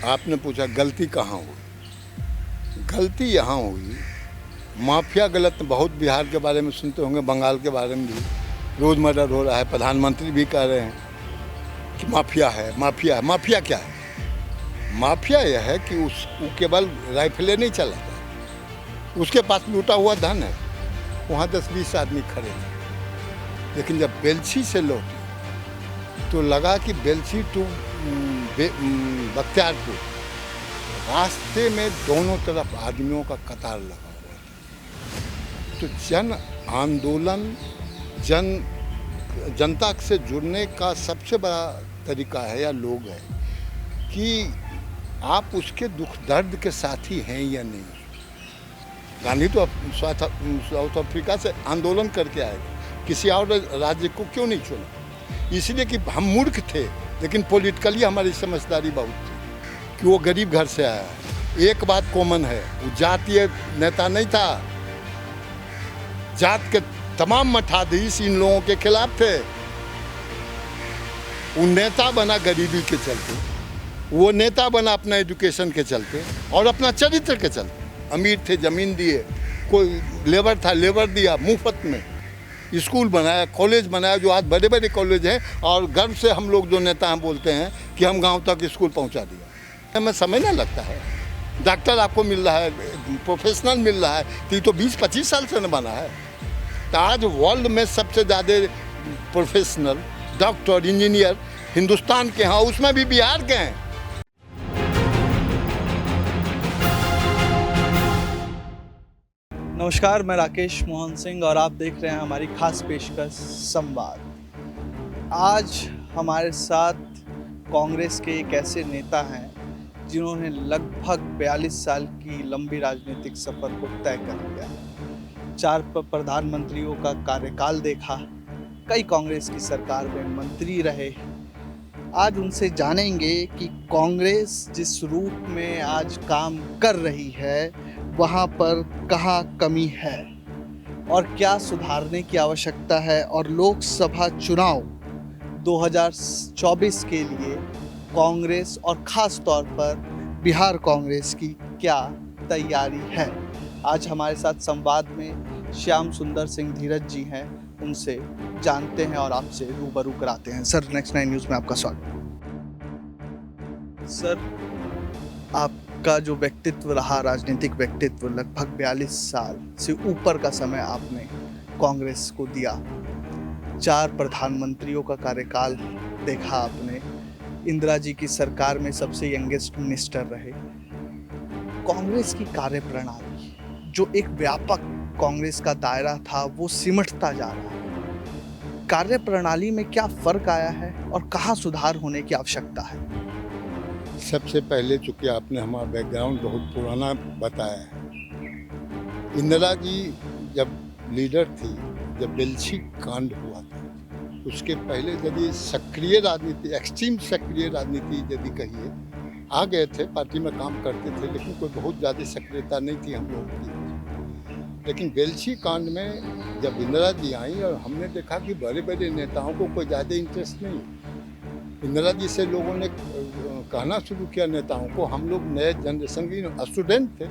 आपने पूछा गलती कहाँ हुई। गलती यहाँ हुई, माफिया गलत बहुत बिहार के बारे में सुनते होंगे, बंगाल के बारे में भी रोज़ मर्डर हो रहा है। प्रधानमंत्री भी कह रहे हैं कि माफिया है, माफिया है। माफिया क्या है? माफिया यह है कि वो केवल राइफलें नहीं चलाता, उसके पास लूटा हुआ धन है। वहाँ 10-20 आदमी खड़े थे, लेकिन जब बेलछी से लौटे तो लगा कि बेलछी टू बख्तियारपुर रास्ते में दोनों तरफ आदमियों का कतार लगा हुआ था। तो जन आंदोलन, जनता से जुड़ने का सबसे बड़ा तरीका है या लोग है कि आप उसके दुख दर्द के साथी हैं या नहीं। गांधी तो साउथ अफ्रीका से आंदोलन करके आए थे, किसी और राज्य को क्यों नहीं चुना? इसलिए कि हम मूर्ख थे, लेकिन पॉलिटिकली हमारी समझदारी बहुत थी कि वो गरीब घर से आया है। एक बात कॉमन है, वो जातीय नेता नहीं था। जात के तमाम मठाधीश इन लोगों के खिलाफ थे। वो नेता बना गरीबी के चलते, वो नेता बना अपना एजुकेशन के चलते और अपना चरित्र के चलते। अमीर थे, जमीन दिए, कोई लेबर था, लेबर दिया, मुफ्त में स्कूल बनाया, कॉलेज बनाया, जो आज बड़े बड़े कॉलेज हैं। और गर्व से हम लोग जो नेता हैं बोलते हैं कि हम गांव तक स्कूल पहुंचा दिया। हमें समय ना लगता है। डॉक्टर आपको मिल रहा है, प्रोफेशनल मिल रहा है, तो ये तो 20-25 साल से न बना है। तो आज वर्ल्ड में सबसे ज़्यादा प्रोफेशनल डॉक्टर, इंजीनियर हिंदुस्तान के हैं, उसमें भी बिहार के हैं। नमस्कार, मैं राकेश मोहन सिंह और आप देख रहे हैं हमारी खास पेशकश संवाद। आज हमारे साथ कांग्रेस के एक ऐसे नेता हैं जिन्होंने लगभग 42 साल की लंबी राजनीतिक सफर को तय कर लिया है। 4 प्रधानमंत्रियों का कार्यकाल देखा, कई कांग्रेस की सरकार में मंत्री रहे। आज उनसे जानेंगे कि कांग्रेस जिस रूप में आज काम कर रही है वहाँ पर कहाँ कमी है और क्या सुधारने की आवश्यकता है, और लोकसभा चुनाव 2024 के लिए कांग्रेस और ख़ास तौर पर बिहार कांग्रेस की क्या तैयारी है। आज हमारे साथ संवाद में श्याम सुंदर सिंह धीरज जी हैं, उनसे जानते हैं और आपसे रूबरू कराते हैं। सर, नेक्स्ट 9 न्यूज़ में आपका स्वागत। सर, आपका जो व्यक्तित्व रहा, राजनीतिक व्यक्तित्व, लगभग 42 साल से ऊपर का समय आपने कांग्रेस को दिया। 4 प्रधानमंत्रियों का कार्यकाल देखा आपने, इंदिरा जी की सरकार में सबसे यंगेस्ट मिनिस्टर रहे। कांग्रेस की कार्यप्रणाली, जो एक व्यापक कांग्रेस का दायरा था, वो सिमटता जा रहा है। कार्यप्रणाली में क्या फर्क आया है और कहाँ सुधार होने की आवश्यकता है? सबसे पहले चूँकि आपने हमारा बैकग्राउंड बहुत पुराना बताया है। इंदिरा जी जब लीडर थी, जब बेलछी कांड हुआ था, उसके पहले यदि सक्रिय राजनीति, एक्सट्रीम सक्रिय राजनीति यदि कहिए, आ गए थे, पार्टी में काम करते थे, लेकिन कोई बहुत ज़्यादा सक्रियता नहीं थी हम लोगों की। लेकिन बेलछी कांड में जब इंदिरा जी आई और हमने देखा कि बड़े बड़े नेताओं को कोई ज़्यादा इंटरेस्ट नहीं। इंदिरा जी से लोगों ने कहना शुरू किया नेताओं को, हम लोग नए जनरेशन की स्टूडेंट थे,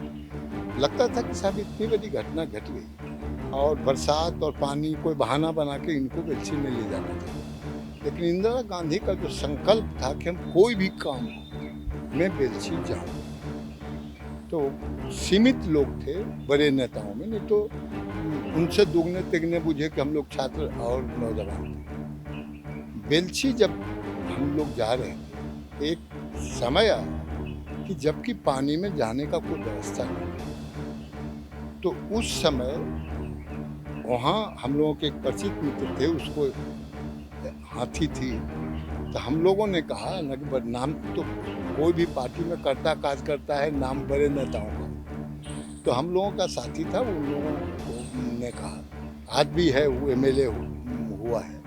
लगता था कि साहब इतनी बड़ी घटना घट गई और बरसात और पानी कोई बहाना बना के इनको बेलछी में ले जाना था। लेकिन इंदिरा गांधी का जो संकल्प था कि हम कोई भी काम हो मैं बेलछी जाऊँ, तो सीमित लोग थे बड़े नेताओं में, नहीं तो उनसे दुगने तिगने बुझे कि हम लोग छात्र और नौजवान थे। बेलछी जब हम लोग जा रहे थे, एक समय आया कि जबकि पानी में जाने का कोई व्यवस्था नहीं, तो उस समय वहाँ हम लोगों के एक परिचित मित्र थे, उसको हाथी थी, तो हम लोगों ने कहा ना कि नाम तो कोई भी पार्टी में करता काज करता है, नाम बड़े नेताओं का। तो हम लोगों का साथी था, उन लोगों को ने कहा, आज भी है, वो MLA हुआ है,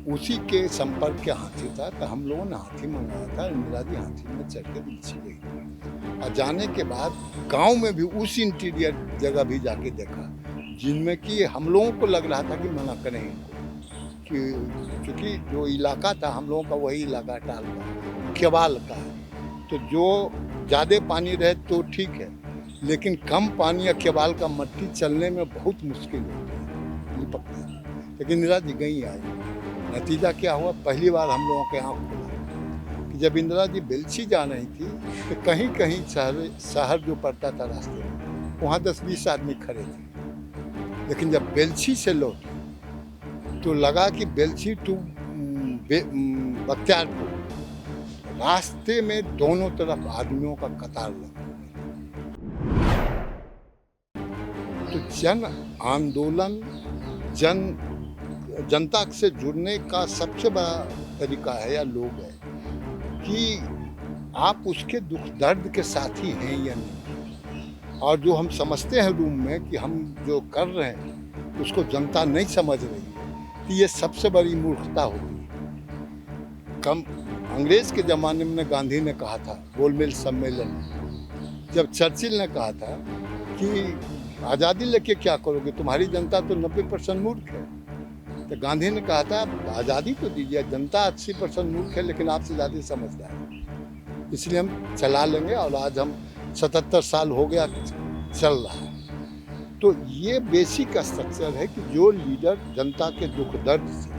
उसी के संपर्क के हाथी था। तो हम लोगों ने हाथी मंगाया था, इंदिरा जी हाथी में चढ़ के बेलछी गई। और जाने के बाद गांव में भी उस इंटीरियर जगह भी जाके देखा, जिनमें कि हम लोगों को लग रहा था कि मना करें इनको, कि चूँकि जो इलाका था हम लोगों का वही इलाका टाल का, केवाल का है, तो जो ज़्यादा पानी रहे तो ठीक है, लेकिन कम पानी या केबाल का मट्टी चलने में बहुत मुश्किल होती है, लिपकता है। लेकिन इंदिरा जी गई आई, नतीजा क्या हुआ, पहली बार हम लोगों के आँख खुला कि जब इंदिरा जी बेलछी जा रही थी तो कहीं कहीं शहर जो पड़ता था रास्ते में, वहाँ 10-20 आदमी खड़े थे। लेकिन जब बेलछी से लौटे तो लगा कि बेलछी टू बख्तियारपुर रास्ते में दोनों तरफ आदमियों का कतार लगा। तो जन आंदोलन, जनता से जुड़ने का सबसे बड़ा तरीका है या लोग है कि आप उसके दुख दर्द के साथी हैं या नहीं। और जो हम समझते हैं रूम में कि हम जो कर रहे हैं उसको जनता नहीं समझ रही है, तो ये सबसे बड़ी मूर्खता होती है। अंग्रेज के ज़माने में गांधी ने कहा था गोलमेज सम्मेलन में, जब चर्चिल ने कहा था कि आज़ादी लेके क्या करोगे, तुम्हारी जनता तो 90% मूर्ख है। तो गांधी ने कहा था आज़ादी तो दीजिए, जनता 80% मूर्ख है लेकिन आपसे ज़्यादा समझदार है, इसलिए हम चला लेंगे। और आज हम 77 साल हो गया चल रहा है। तो ये बेसिक स्ट्रक्चर है कि जो लीडर जनता के दुख दर्द से,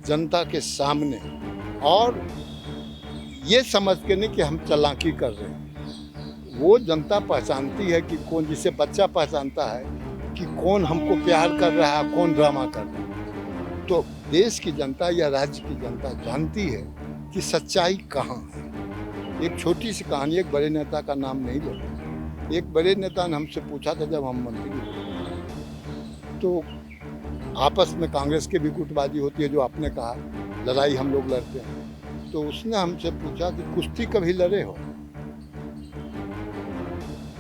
जनता के सामने, और ये समझ के नहीं कि हम चालाकी कर रहे हैं, वो जनता पहचानती है कि कौन, जिसे बच्चा पहचानता है कि कौन हमको प्यार कर रहा है, कौन ड्रामा कर रहा है। तो देश की जनता या राज्य की जनता जानती है कि सच्चाई कहाँ है। एक छोटी सी कहानी, एक बड़े नेता का नाम नहीं लेते, एक बड़े नेता ने हमसे पूछा था जब हम मंत्री थे, तो आपस में कांग्रेस की भी गुटबाजी होती है, जो आपने कहा लड़ाई हम लोग लड़ते हैं। तो उसने हमसे पूछा कि कुश्ती कभी लड़े हो?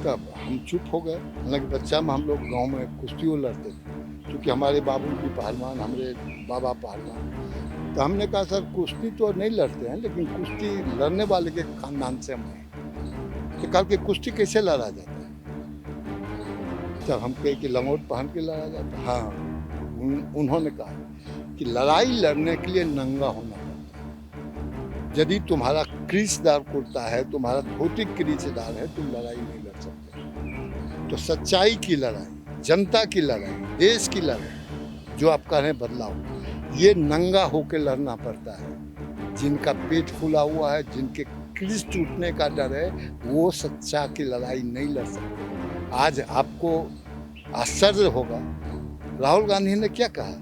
तब हम चुप हो गए। हालांकि बच्चा में हम लोग गांव में कुश्तियों लड़ते थे, क्योंकि हमारे बाबूजी पहलवान, हमारे बाबा पहलवान। तो हमने कहा सर कुश्ती तो नहीं लड़ते हैं, लेकिन कुश्ती लड़ने वाले के खानदान से हम हैं। तो कहा कि कुश्ती कैसे लड़ा जाता है? जब हम कहे कि लंगोट पहन के लड़ा जाता है। हाँ, उन्होंने कहा कि लड़ाई लड़ने के लिए नंगा होना पड़ता है। यदि तुम्हारा क्रीचदार कुर्ता है, तुम्हारा धोती क्रीचदार है, तुम लड़ाई नहीं लड़ सकते। तो सच्चाई की लड़ाई, जनता की लड़ाई, देश की लड़ाई, जो आप कह रहे हैं बदलाव, ये नंगा होकर लड़ना पड़ता है। जिनका पेट फूला हुआ है, जिनके क्रीच टूटने का डर है, वो सच्चा की लड़ाई नहीं लड़ सकते। आज आपको आश्चर्य होगा, राहुल गांधी ने क्या कहा,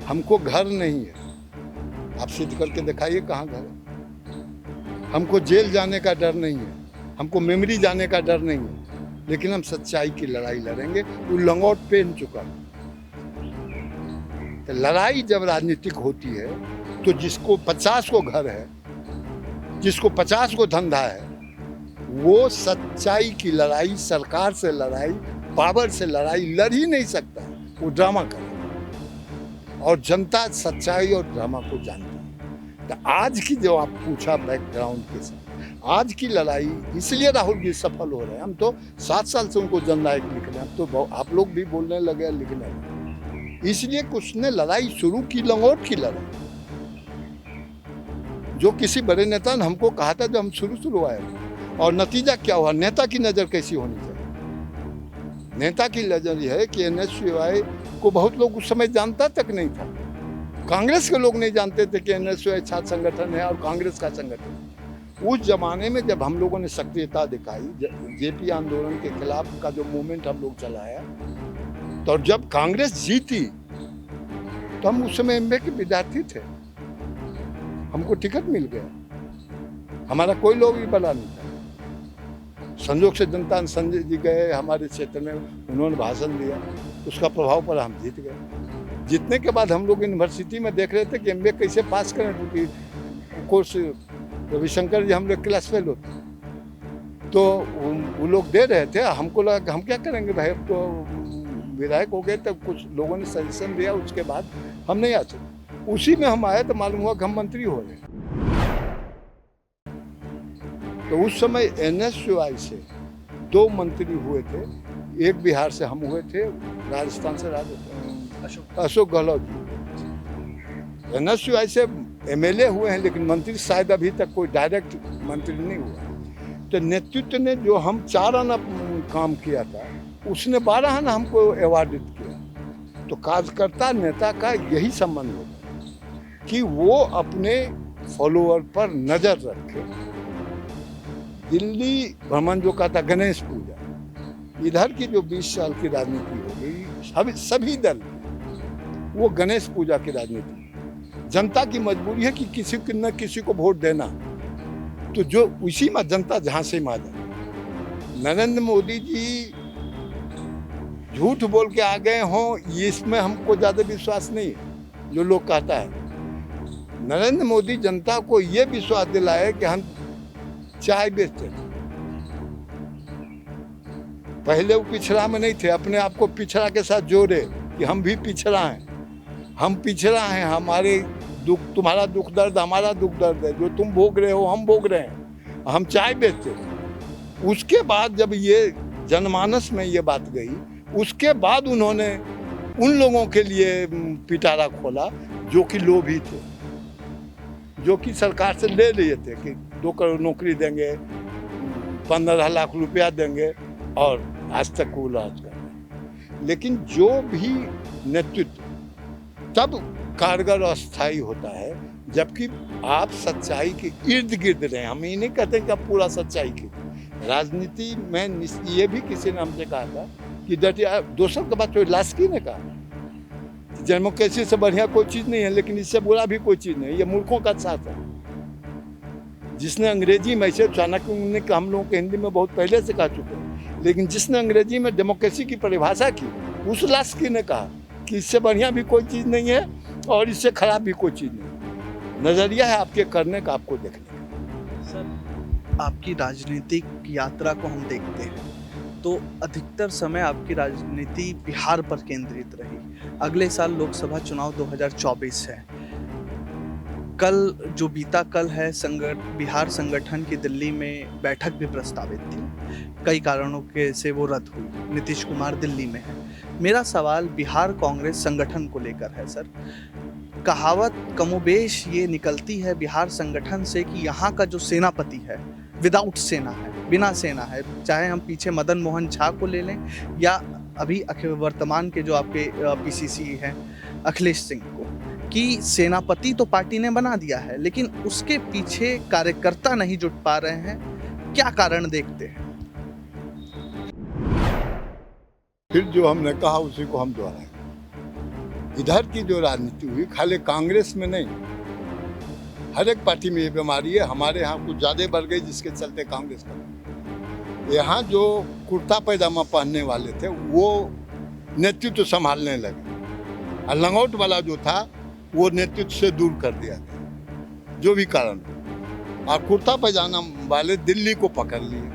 हमको घर नहीं है। आप सिद्ध करके दिखाइए कहाँ घर है। हमको जेल जाने का डर नहीं है, हमको मेमोरी जाने का डर नहीं है, लेकिन हम सच्चाई की लड़ाई लड़ेंगे। वो लंगोट पहन चुका। तो लड़ाई जब राजनीतिक होती है तो जिसको 50 को घर है, जिसको 50 को धंधा है, वो सच्चाई की लड़ाई, सरकार से लड़ाई, पावर से लड़ाई लड़ ही नहीं सकता। वो ड्रामा करे, और जनता सच्चाई और ड्रामा को जानती है। तो आज की जो आप पूछा बैकग्राउंड के साथ, आज की लड़ाई इसलिए राहुल जी सफल हो रहे हैं। हम तो 7 साल से उनको जननायक लिख रहे हैं, अब तो आप लोग भी बोलने लगे लिखने लगे। इसलिए कुछ ने लड़ाई शुरू की, लंगोट की लड़ाई, जो किसी बड़े नेता ने हमको कहा था जब हम शुरू आए। और नतीजा क्या हुआ, नेता की नज़र कैसी होनी चाहिए? नेता की नज़र यह है कि NSUI को बहुत लोग उस समय जानता तक नहीं था। कांग्रेस के लोग नहीं जानते थे कि NSUI छात्र संगठन है और कांग्रेस का संगठन। उस जमाने में जब हम लोगों ने सक्रियता दिखाई, JP आंदोलन के खिलाफ का जो मूवमेंट हम लोग चलाया, तो जब कांग्रेस जीती तो हम उस समय MBA के विद्यार्थी थे, हमको टिकट मिल गया। हमारा कोई लोग भी बड़ा नहीं था। संजोग से जनता ने, संजय जी गए हमारे क्षेत्र में, उन्होंने भाषण दिया, उसका प्रभाव पड़ा, हम जीत गए। जीतने के बाद हम लोग यूनिवर्सिटी में देख रहे थे कि MBA कैसे पास करें, क्योंकि कोर्स रविशंकर जी हम लोग क्लास फेल होते, तो वो लोग दे रहे थे। हमको लगा कि हम क्या करेंगे भाई, अब तो विधायक हो गए। तब कुछ लोगों ने सजेशन दिया, उसके बाद हम नहीं आ सके। उसी में हम आए तो मालूम हुआ कि हम मंत्री हो गए। तो उस समय NSUI से 2 मंत्री हुए थे, एक बिहार से हम हुए थे, राजस्थान से अशोक गहलोत जी। NSUI से एमएलए हुए हैं, लेकिन मंत्री शायद अभी तक कोई डायरेक्ट मंत्री नहीं हुआ। तो नेतृत्व ने जो हम 4 आना काम किया था, उसने 12 आना हमको अवार्डित किया। तो कार्यकर्ता नेता का यही संबंध होता है कि वो अपने फॉलोअर पर नजर रखे। दिल्ली भ्रमण जो कहता गणेश पूजा, इधर की जो 20 साल की राजनीति हो गई, सभी दल वो गणेश पूजा की राजनीति। जनता की मजबूरी है कि किसी को न किसी को वोट देना, तो जो उसी में जनता जहां से आ जाए। नरेंद्र मोदी जी झूठ बोल के आ गए हों, ये इसमें हमको ज्यादा विश्वास नहीं है। जो लोग कहता है, नरेंद्र मोदी जनता को ये विश्वास दिलाए कि हम चाय बेचते थे। पहले वो पिछड़ा में नहीं थे, अपने आप को पिछड़ा के साथ जोड़े कि हम भी पिछड़ा हैं, हम पिछड़ा हैं, हमारे दुख, तुम्हारा दुख दर्द हमारा दुख दर्द है, जो तुम भोग रहे हो हम भोग रहे हैं, हम चाय बेचते थे। उसके बाद जब ये जनमानस में ये बात गई, उसके बाद उन्होंने उन लोगों के लिए पिटारा खोला जो कि लोभी थे, जो कि सरकार से ले लिए थे कि 2 करोड़ नौकरी देंगे, 15 लाख रुपया देंगे, और आज तक वो इलाज कर रहे। लेकिन जो भी नेतृत्व तब कारगर और स्थायी होता है जबकि आप सच्चाई के इर्द गिर्द रहे। हम ये नहीं कहते कि आप पूरा सच्चाई की राजनीति में। ये भी किसी ने हमसे कहा था कि दोस्तों के बाद तो लास्की ने कहा डेमोक्रेसी से बढ़िया कोई चीज नहीं है, लेकिन इससे बुरा भी कोई चीज नहीं, ये मूर्खों का साथ है। जिसने अंग्रेजी में, ऐसे चाणक्य ने हम लोगों को हिंदी में बहुत पहले से कह चुके हैं, लेकिन जिसने अंग्रेजी में डेमोक्रेसी की परिभाषा की, उस लास्की ने कहा कि इससे बढ़िया भी कोई चीज नहीं है और इससे खराब भी कोई चीज नहीं। नजरिया है आपके करने का, आपको देखने का। सर, आपकी राजनीतिक यात्रा को हम देखते हैं तो अधिकतर समय आपकी राजनीति बिहार पर केंद्रित रही। अगले साल लोकसभा चुनाव 2024 है। कल जो बीता कल है, बिहार संगठन की दिल्ली में बैठक भी प्रस्तावित थी, कई कारणों के से वो रद्द हुई। नीतीश कुमार दिल्ली में है। मेरा सवाल बिहार कांग्रेस संगठन को लेकर है। सर, कहावत कमोबेश ये निकलती है बिहार संगठन से कि यहाँ का जो सेनापति है विदाउट सेना है, बिना सेना है। चाहे हम पीछे मदन मोहन झा को ले लें या अभी वर्तमान के जो आपके पीसीसी हैं अखिलेश सिंह को, कि सेनापति तो पार्टी ने बना दिया है, लेकिन उसके पीछे कार्यकर्ता नहीं जुट पा रहे हैं। क्या कारण देखते हैं? फिर जो हमने कहा उसी को हम दोहराएं। इधर की जो राजनीति हुई, खाली कांग्रेस में नहीं, हर एक पार्टी में ये बीमारी है। हमारे यहाँ कुछ ज्यादा बढ़ गई, जिसके चलते कांग्रेस का यहाँ जो कुर्ता पैजामा पहनने वाले थे वो नेतृत्व संभालने लगे, और लंगोट वाला जो था वो नेतृत्व से दूर कर दिया गया, जो भी कारण हो। और कुर्ता पैजामा वाले दिल्ली को पकड़ लिए,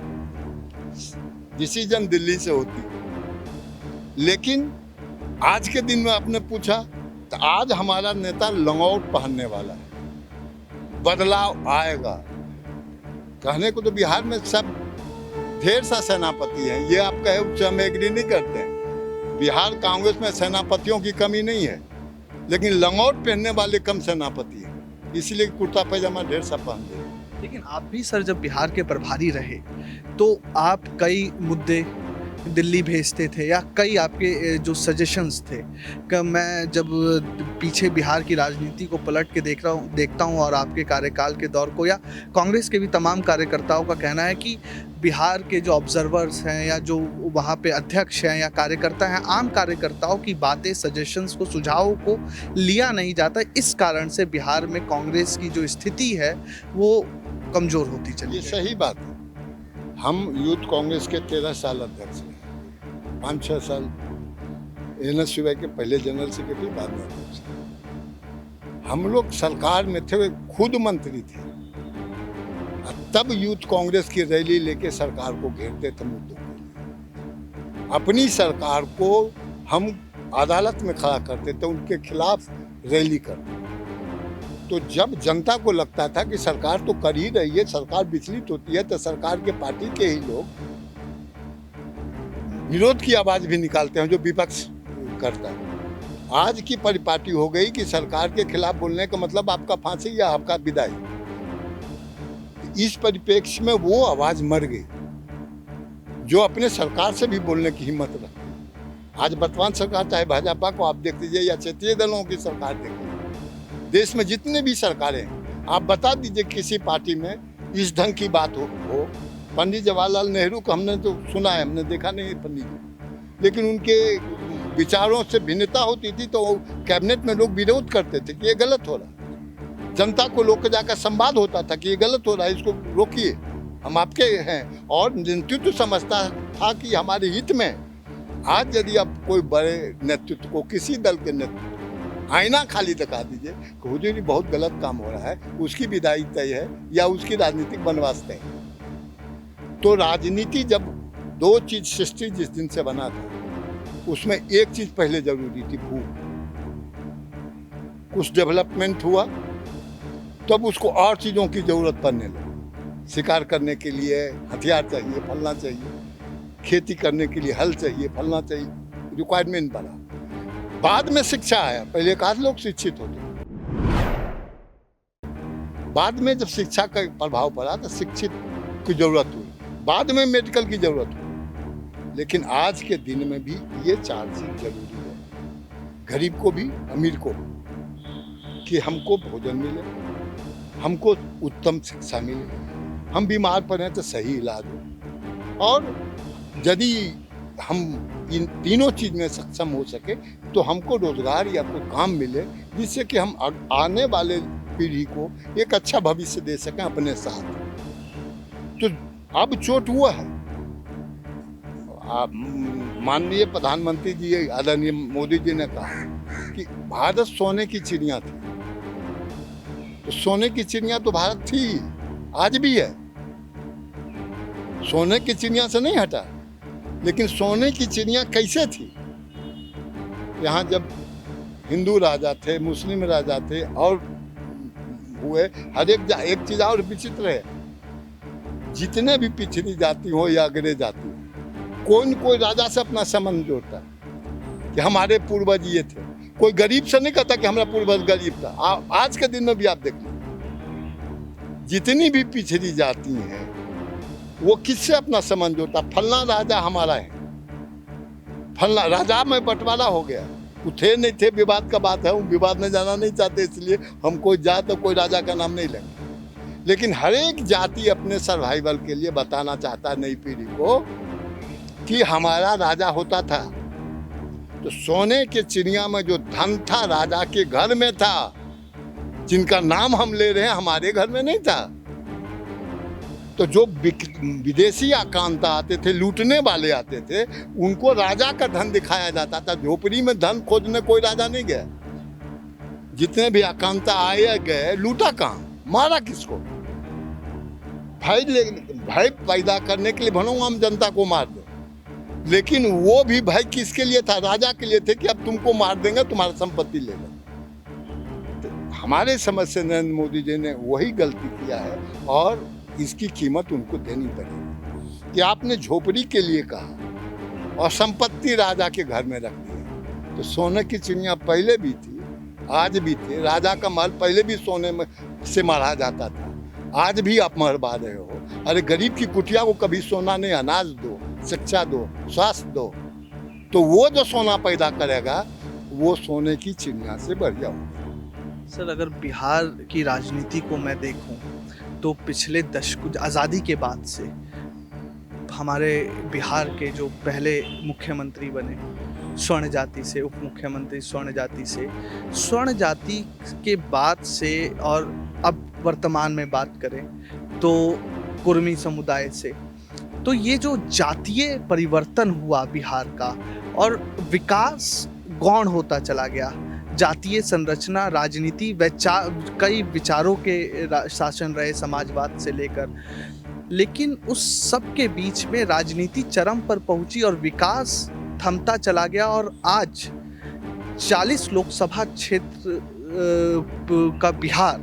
डिसीजन दिल्ली से होती। लेकिन आज के दिन में आपने पूछा तो आज हमारा नेता लंगोट पहनने वाला है। बदलाव आएगा। कहने को तो बिहार में सब ढेर सा सेनापति है, ये आप कहे उससे हम एग्री नहीं करते हैं। बिहार कांग्रेस में सेनापतियों की कमी नहीं है, लेकिन लंगोट पहनने वाले कम सेनापति हैं, इसलिए कुर्ता पैजामा ढेर सा पहनते हैं। लेकिन आप भी सर जब बिहार के प्रभारी रहे तो आप कई मुद्दे दिल्ली भेजते थे या कई आपके जो सजेशंस थे। कि मैं जब पीछे बिहार की राजनीति को पलट के देखता हूँ और आपके कार्यकाल के दौर को, या कांग्रेस के भी तमाम कार्यकर्ताओं का कहना है कि बिहार के जो ऑब्जर्वर्स हैं या जो वहाँ पे अध्यक्ष हैं या कार्यकर्ता हैं, आम कार्यकर्ताओं की बातें, सजेशंस को, सुझावों को लिया नहीं जाता। इस कारण से बिहार में कांग्रेस की जो स्थिति है वो कमज़ोर होती चली। ये सही बात है। हम यूथ कांग्रेस के 13 साल अध्यक्ष हैं, 5-6 साल एनएस शिवाय के पहले जनरल सेक्रेटरी, बाद में अध्यक्ष। हम लोग सरकार में थे, खुद मंत्री थे, तब यूथ कांग्रेस की रैली लेके सरकार को घेरते थे मुद्दों के। अपनी सरकार को हम अदालत में खड़ा करते थे, उनके खिलाफ रैली करते। तो जब जनता को लगता था कि सरकार तो कर ही रही है, सरकार विचलित होती है, तो सरकार के पार्टी के ही लोग विरोध की आवाज भी निकालते हैं, जो विपक्ष करता है। आज की परिपाटी हो गई कि सरकार के खिलाफ बोलने का मतलब आपका फांसी या आपका विदाई। इस परिप्रेक्ष्य में वो आवाज मर गई जो अपने सरकार से भी बोलने की हिम्मत रखती। आज वर्तमान सरकार, चाहे भाजपा को आप देख लीजिए या क्षेत्रीय दलों की सरकार देख लीजिए, देश में जितने भी सरकारें हैं, आप बता दीजिए किसी पार्टी में इस ढंग की बात हो। पंडित जवाहरलाल नेहरू को हमने तो सुना है, हमने देखा नहीं पंडित जी, लेकिन उनके विचारों से भिन्नता होती थी तो कैबिनेट में लोग विरोध करते थे कि ये गलत हो रहा है। जनता को लोग जाकर संवाद होता था कि ये गलत हो रहा है, इसको रोकिए, हम आपके हैं। और नेतृत्व समझता था कि हमारे हित में। आज यदि आप कोई बड़े नेतृत्व को, किसी दल के नेतृत्व, आईना खाली दिखा दीजिए कि हुजूर जी बहुत गलत काम हो रहा है, उसकी विदाई तय है या उसकी राजनीतिक बनवास तय है। तो राजनीति जब दो चीज सृष्टि जिस दिन से बना था, उसमें एक चीज पहले जरूरी थी, भूख। कुछ डेवलपमेंट हुआ तब उसको और चीजों की जरूरत पड़ने लगी। शिकार करने के लिए हथियार चाहिए, फलना चाहिए, खेती करने के लिए हल चाहिए, फलना चाहिए, रिक्वायरमेंट बढ़ा। बाद में शिक्षा आया, पहले एकाध लोग शिक्षित होते, बाद में जब शिक्षा का प्रभाव पड़ा तो शिक्षित की जरूरत हुई, बाद में मेडिकल की जरूरत हुई। लेकिन आज के दिन में भी ये चार चीज जरूरी है, गरीब को भी अमीर को भी, कि हमको भोजन मिले, हमको उत्तम शिक्षा मिले, हम बीमार पड़े तो सही इलाज हो। और यदि हम इन तीनों चीज में सक्षम हो सके तो हमको रोजगार या कोई काम मिले जिससे कि हम आने वाले पीढ़ी को एक अच्छा भविष्य दे सकें अपने साथ। तो अब चोट हुआ है। माननीय प्रधानमंत्री जी आदरणीय मोदी जी ने कहा कि भारत सोने की चिड़िया थी, तो सोने की चिड़िया तो भारत थी, आज भी है, सोने की चिड़िया से नहीं हटा। लेकिन सोने की चिड़िया कैसे थी? यहाँ जब हिंदू राजा थे, मुस्लिम राजा थे और हुए, हर एक चीज और विचित्र है, जितने भी पिछड़ी जाति हो या अग्रे जाति हो, कोई न कोई राजा से अपना संबंध जोड़ता कि हमारे पूर्वज ये थे। कोई गरीब से नहीं कहता कि हमारा पूर्वज गरीब था। आज के दिन में भी आप देख लीजिए, जितनी भी पिछड़ी जाति हैं वो किससे अपना संबंध जोड़ता, फलना राजा हमारा है, फलना राजा में बंटवारा हो गया। वो थे नहीं थे, विवाद का बात है, वो विवाद में जाना नहीं चाहते, इसलिए हम कोई जात और कोई राजा का नाम नहीं लेंगे। लेकिन हर एक जाति अपने सर्वाइवल के लिए बताना चाहता है नई पीढ़ी को कि हमारा राजा होता था। तो सोने के चिड़िया में जो धन था राजा के घर में था, जिनका नाम हम ले रहे हैं हमारे घर में नहीं था। तो जो विदेशी आकांता आते थे, लूटने वाले आते थे, उनको राजा का धन दिखाया जाता था। झोपड़ी में धन खोजने कोई राजा नहीं गया। जितने भी आकांता आए गए, लूटा कहाँ, मारा किसको? भय पैदा करने के लिए भनों हम जनता को मार दे, लेकिन वो भी भय किसके लिए था? राजा के लिए थे कि अब तुमको मार देंगे, तुम्हारी संपत्ति ले लेंगे। तो हमारे समझ से नरेंद्र मोदी जी ने वही गलती किया है और इसकी कीमत उनको देनी पड़ेगी कि आपने झोपड़ी के लिए कहा और संपत्ति राजा के घर में रख दी। तो सोने की चिड़िया पहले भी थी, आज भी थी। राजा का महल पहले भी सोने में से मारा जाता था, आज भी आप मरवा रहे हो। अरे गरीब की कुटिया को कभी सोना नहीं, अनाज दो, शिक्षा दो, स्वास्थ्य दो, तो वो जो सोना पैदा करेगा वो सोने की चिड़िया से बढ़िया होगा। सर, अगर बिहार की राजनीति को मैं देखूं तो पिछले दशकों, आज़ादी के बाद से हमारे बिहार के जो पहले मुख्यमंत्री बने स्वर्ण जाति से, उप मुख्यमंत्री स्वर्ण जाति से, स्वर्ण जाति के बाद से, और अब वर्तमान में बात करें तो कुर्मी समुदाय से, तो ये जो जातीय परिवर्तन हुआ बिहार का और विकास गौण होता चला गया। जातीय संरचना, राजनीति, कई विचारों के शासन रहे समाजवाद से लेकर, लेकिन उस सब के बीच में राजनीति चरम पर पहुंची और विकास थमता चला गया। और आज 40 लोकसभा क्षेत्र का बिहार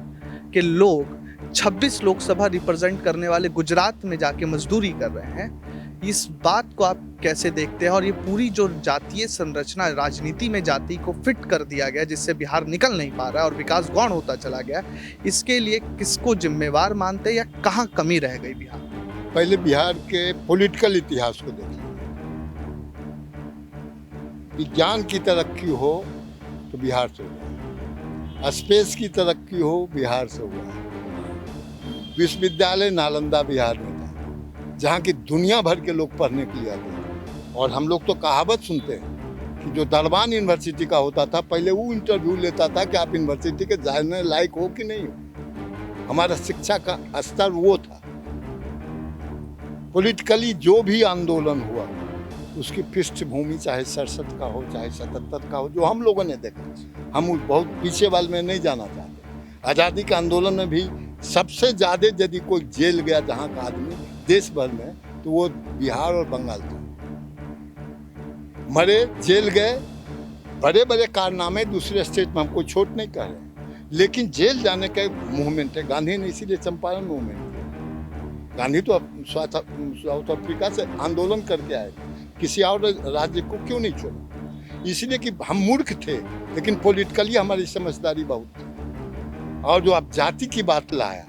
के लोग 26 लोकसभा रिप्रेजेंट करने वाले गुजरात में जाके मजदूरी कर रहे हैं। इस बात को आप कैसे देखते हैं? और ये पूरी जो जातीय संरचना राजनीति में जाति को फिट कर दिया गया, जिससे बिहार निकल नहीं पा रहा है और विकास गौण होता चला गया, इसके लिए किसको जिम्मेवार मानते हैं या कहाँ कमी रह गई बिहार? पहले बिहार के पॉलिटिकल इतिहास को देखिए। विज्ञान की तरक्की हो तो बिहार से हुआ, स्पेस की तरक्की हो बिहार से हुआ। विश्वविद्यालय नालंदा बिहार में था, जहाँ की दुनिया भर के लोग पढ़ने के लिए आते थे। और हम लोग तो कहावत सुनते हैं कि जो दरबान यूनिवर्सिटी का होता था, पहले वो इंटरव्यू लेता था कि आप यूनिवर्सिटी के जाने लायक हो कि नहीं हो। हमारा शिक्षा का स्तर वो था। पॉलिटिकली जो भी आंदोलन हुआ, उसकी पृष्ठभूमि चाहे 67 का हो चाहे 77 का हो, जो हम लोगों ने देखा, हम बहुत पीछे वाले में नहीं जाना चाहते। आज़ादी के आंदोलन में भी सबसे ज़्यादा यदि कोई जेल गया जहाँ का आदमी देश भर में, तो वो बिहार और बंगाल था। मरे, जेल गए, बड़े बड़े कारनामे दूसरे स्टेट में, हम कोई छोट नहीं कह रहे, लेकिन जेल जाने का मूवमेंट है। गांधी ने इसीलिए चंपारण मूवमेंट किया। गांधी तो साउथ अफ्रीका से आंदोलन करके आए, किसी और राज्य को क्यों नहीं छोड़ा? इसलिए कि हम मूर्ख थे, लेकिन पॉलिटिकली हमारी समझदारी बहुत थी। और जो आप जाति की बात लाया,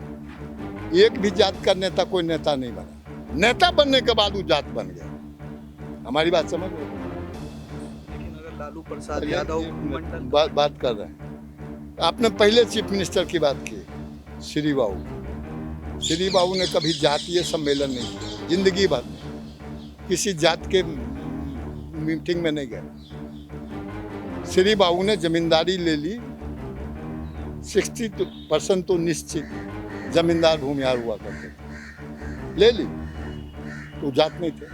एक भी जात का नेता कोई नेता नहीं बना। नेता बनने के बाद वो जात बन गया। हमारी बात समझ रहे हो? लेकिन अगर लालू प्रसाद यादव मंडल बात कर रहे हैं, आपने पहले चीफ मिनिस्टर की बात की, श्री बाबू। श्री बाबू ने कभी जातीय सम्मेलन नहीं किया जिंदगी भर में, किसी जात के मीटिंग में नहीं गए। श्री बाबू ने जमींदारी ले ली, 60% तो निश्चित जमींदार भूमिहार हुआ करते थे, ले ली, तो जात नहीं थे।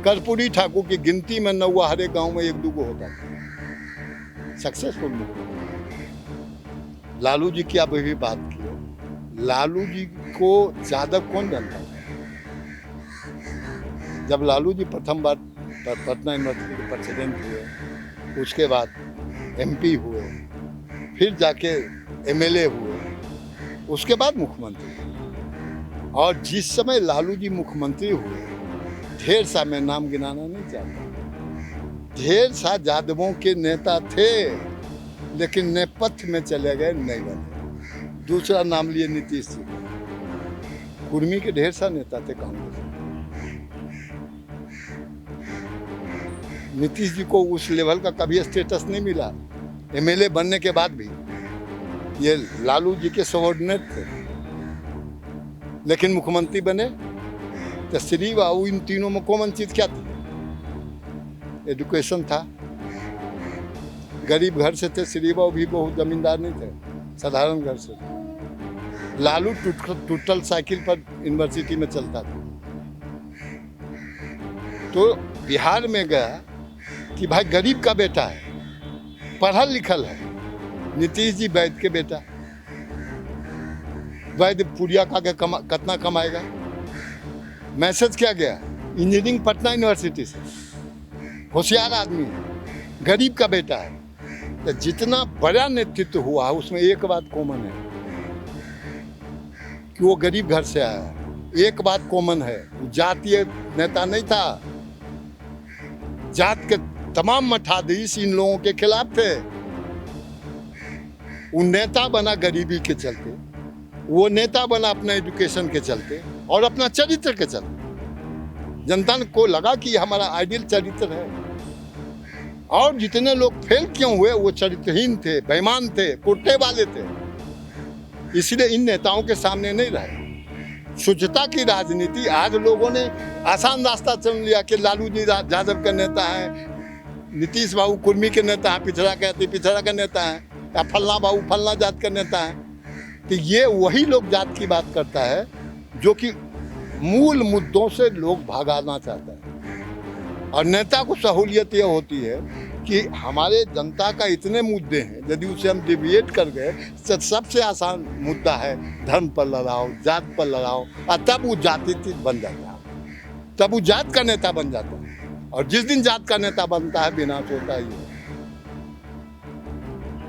कर्पूरी ठाकुर की गिनती में नौवा हर एक गांव में एक दूगो होता था। सक्सेसफुल मुख्यमंत्री। लालू जी की आप अभी बात की, लालू जी को यादव कौन जानता था? जब लालू जी प्रथम बार पटना यूनिवर्सिटी के प्रेसिडेंट हुए, उसके बाद एमपी हुए, फिर जाके एमएलए हुए, उसके बाद मुख्यमंत्री हुए। और जिस समय लालू जी मुख्यमंत्री हुए, ढेर सा, मैं नाम गिनाना नहीं चाहता, ढेर सा यादवों के नेता थे, लेकिन नेपथ्य में चले गए, नहीं बने। दूसरा नाम लिए नीतीश जी, कुर्मी के ढेर सा नेता थे कांग्रेस। नीतीश जी को उस लेवल का कभी स्टेटस नहीं मिला, एमएलए बनने के बाद भी। ये लालू जी के सबऑर्डिनेट थे, लेकिन मुख्यमंत्री बने। तो श्री बाबू, इन तीनों में कॉमन चीज क्या थी? एजुकेशन था। गरीब घर से थे, श्री बाबू भी बहुत जमींदार नहीं थे, साधारण घर से थे। लालू टूटल साइकिल पर यूनिवर्सिटी में चलता था। तो बिहार में गया कि भाई गरीब का बेटा है, पढ़ल लिखल है। नीतीश जी वैद्य के बेटा, वैद्य पुरिया का कितना कमाएगा? मैसेज क्या गया? इंजीनियरिंग पटना यूनिवर्सिटी से, होशियार आदमी है, गरीब का बेटा है। तो जितना बड़ा नेतृत्व हुआ, उसमें एक बात कॉमन है कि वो गरीब घर से आया है। एक बात कॉमन है, वो जातीय नेता नहीं था। जात के तमाम मठाधीश इन लोगों के खिलाफ थे। वो नेता बना गरीबी के चलते, वो नेता बना अपना एजुकेशन के चलते और अपना चरित्र के चलते। जनता को लगा कि हमारा आइडियल चरित्र है। और जितने लोग फेल क्यों हुए, वो चरित्रहीन थे, बेईमान थे, कुर्ते वाले थे, इसलिए इन नेताओं के सामने नहीं रहे। शुद्धता की राजनीति, आज लोगों ने आसान रास्ता चुन लिया कि लालू जी यादव के नेता हैं, नीतीश बाबू कुर्मी के नेता हैं, पिछड़ा के नेता हैं, या फलना बाबू फलना जात के नेता हैं। तो ये वही लोग जात की बात करता है जो कि मूल मुद्दों से लोग भागाना चाहता है। और नेता को सहूलियत यह होती है कि हमारे जनता का इतने मुद्दे हैं, यदि उसे हम डिविएट कर गए तो सबसे आसान मुद्दा है धर्म पर लड़ाओ, जात पर लड़ाओ, और तब वो जाति बन जाता है, तब वो जात का नेता बन जाता है। और जिस दिन जात का नेता बनता है, विनाश होता ही है।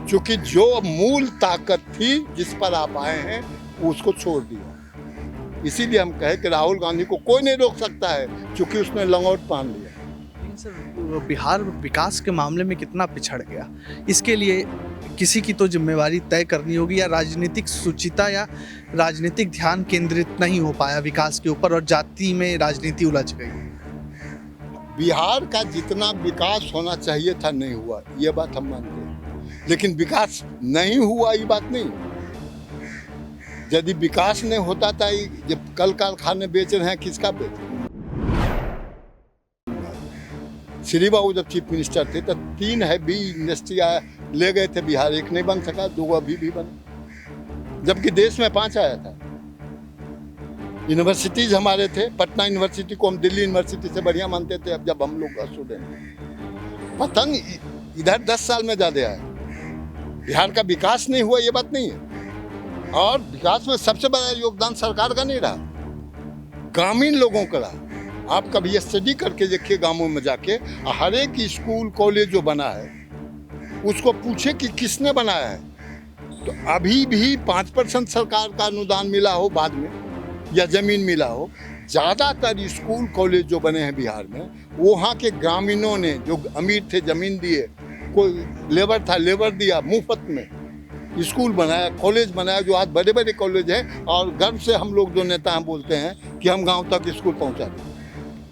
क्योंकि जो मूल ताकत थी जिस पर आप आए हैं, उसको छोड़ दिया। इसीलिए हम कहे कि राहुल गांधी को कोई नहीं रोक सकता है, क्योंकि उसने लंगोट पहन लिया। लेकिन सर बिहार विकास के मामले में कितना पिछड़ गया, इसके लिए किसी की तो जिम्मेवारी तय करनी होगी, या राजनीतिक सुचिता या राजनीतिक ध्यान केंद्रित नहीं हो पाया विकास के ऊपर और जाति में राजनीति उलझ गई। बिहार का जितना विकास होना चाहिए था नहीं हुआ, ये बात हम मानते हैं, लेकिन विकास नहीं हुआ ये बात नहीं। यदि विकास नहीं होता था, जब कल कारखाने बेच रहे हैं, किसका बेच रहे हैं? श्री बाबू जब चीफ मिनिस्टर थे तो 3 हैवी इंडस्ट्री ले गए थे बिहार, एक नहीं बन सका, 2 अभी भी बने, जबकि देश में 5 आया था। यूनिवर्सिटीज हमारे थे, पटना यूनिवर्सिटी को हम दिल्ली यूनिवर्सिटी से बढ़िया मानते थे, अब जब हम लोग का स्टूडेंट पतन इधर 10 साल में ज्यादा आया। बिहार का विकास नहीं हुआ ये बात नहीं है, और विकास में सबसे बड़ा योगदान सरकार का नहीं रहा, ग्रामीण लोगों का रहा। आप कभी स्टडी करके देखिए गांवों में जाके, हर एक स्कूल कॉलेज जो बना है उसको पूछे कि किसने बनाया है, तो अभी भी 5% सरकार का अनुदान मिला हो बाद में, या जमीन मिला हो। ज़्यादातर स्कूल कॉलेज जो बने हैं बिहार में, वहाँ के ग्रामीणों ने, जो अमीर थे जमीन दिए, कोई लेबर था लेबर दिया, मुफ्त में स्कूल बनाया, कॉलेज बनाया, जो आज बड़े बड़े कॉलेज हैं। और गर्व से हम लोग जो नेता हैं बोलते हैं कि हम गांव तक स्कूल पहुंचाते।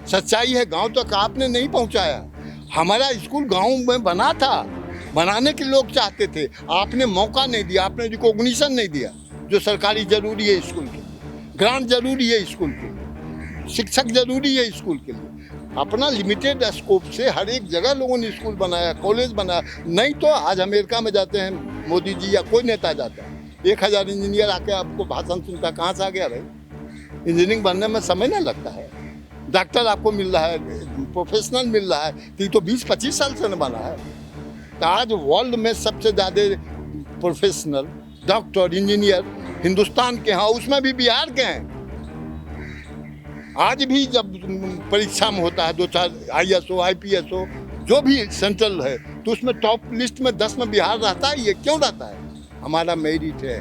सच्चाई है, गांव तक आपने नहीं पहुंचाया। हमारा स्कूल गांव में बना था, बनाने के लोग चाहते थे, आपने मौका नहीं दिया, आपने रिकॉग्निशन नहीं दिया, जो सरकारी जरूरी है स्कूल के लिए, ग्रांट जरूरी है स्कूल के लिए, शिक्षक जरूरी है स्कूल के लिए। अपना लिमिटेड स्कोप से हर एक जगह लोगों ने स्कूल बनाया, कॉलेज बनाया। नहीं तो आज अमेरिका में जाते हैं मोदी जी या कोई नेता जाता है, 1000 इंजीनियर आके आपको भाषण सुनता, कहाँ से आ गया भाई? इंजीनियरिंग बनने में समय नहीं लगता है। डॉक्टर आपको मिल रहा है, प्रोफेशनल मिल रहा है, तो ये तो 20-25 साल से न बना है। तो आज वर्ल्ड में सबसे ज़्यादा प्रोफेशनल डॉक्टर इंजीनियर हिंदुस्तान के हैं, उसमें भी बिहार के हैं। आज भी जब परीक्षा में होता है 2-4 IAS हो, IPS हो, जो भी सेंट्रल है, तो उसमें टॉप लिस्ट में 10 में बिहार रहता है। ये क्यों रहता है? हमारा मेरिट है।